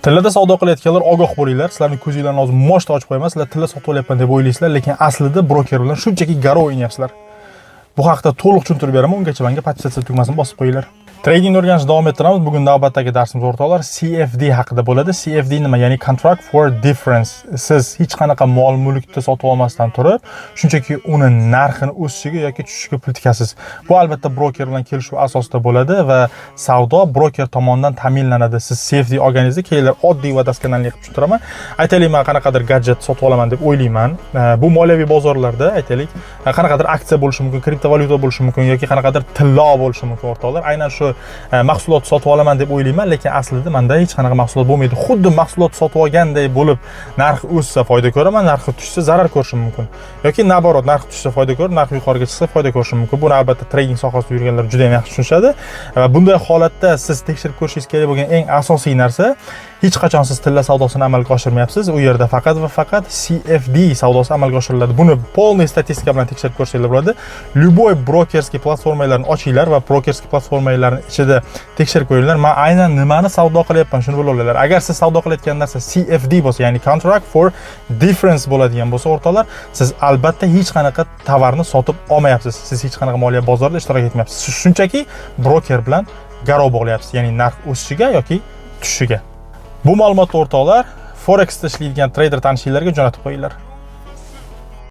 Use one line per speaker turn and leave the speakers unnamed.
Tillada savdo qilayotganlar ogoh bo'linglar. Sizlarning ko'zinglarni hozir moshta ochib qo'ymas, sizlar tilla sotib olyapman deb o'ylaysizlar, lekin aslida broker bilan shunchaki garov o'ynayapsizlar. Bu haqda to'liq tushuntirib beraman, ungacha menga podpisatsiya tugmasini bosib qo'yinglar. Trading o'rganishni davom ettiramiz. Bugun navbatdagi darsimiz o'rtoqlar CFD haqida bo'ladi. CFD nima? Ya'ni Contract for Difference. Siz hech qanaqa mol-mulkni sotib olmasdan turib, shunchaki uni narxini o'sishiga yoki tushishiga pul tikasiz. Bu albatta broker bilan kelishuv asosida bo'ladi va savdo broker tomonidan ta'minlanadi. Siz CFD olganingizda kelar oddiy va daskanali qilib tushuntiraman. Aytaylik, men qanaqadir gadjet sotib olaman deb o'ylayman. Bu moliyaviy bozorlarda aytaylik, qanaqadir aksiya bo'lishi mumkin, kriptovalyuta bo'lishi mumkin yoki qanaqadir tillo bo'lishi mumkin o'rtoqlar. Aynan shu mahsulot sotib olaman deb o'ylayman, lekin aslida menda hech qanaqa mahsulot bo'lmaydi. Xuddi mahsulot sotib olganday bo'lib, narx o'ssa foyda ko'raman, narxi tushsa zarar ko'rishim mumkin. Yoki naborot, narx tushsa foyda ko'rib, narx yuqoriga chiqsa foyda ko'rishim mumkin. Buni albatta trading sohasida yurganlar juda ham yaxshi tushunishadi. Va bunday holatda siz tekshirib ko'rishingiz kerak bo'lgan eng asosiy narsa, hech qachon siz tilla savdosini amalga oshirmayapsiz. U yerda faqat va faqat CFD savdosi amalga oshiriladi. Buni polniy statistika bilan tekshirib ko'rsanglar bo'ladi. Любой brokerskiy platformalarni ochinglar va brokerskiy platformalarning ichida tekshirib ko'ringlar. Men aynan nimani savdo qilyapman, shuni bila olinglar. Agar siz savdo qilayotgan narsa CFD bo'lsa, ya'ni Contract for Difference bo'ladigan bo'lsa, o'rtoqlar, siz albatta hech qanaqa tovarni sotib olmayapsiz. Siz hech qanaqa moliya bozorida ishtirok etmayapsiz. Siz shunchaki broker bilan garov bog'layapsiz, ya'ni narx o'sishiga yoki tushishiga. Bu ma'lumotni o'rtoqlar, Forex ishlaydigan trader tanishinglarga jo'natib qo'yinglar.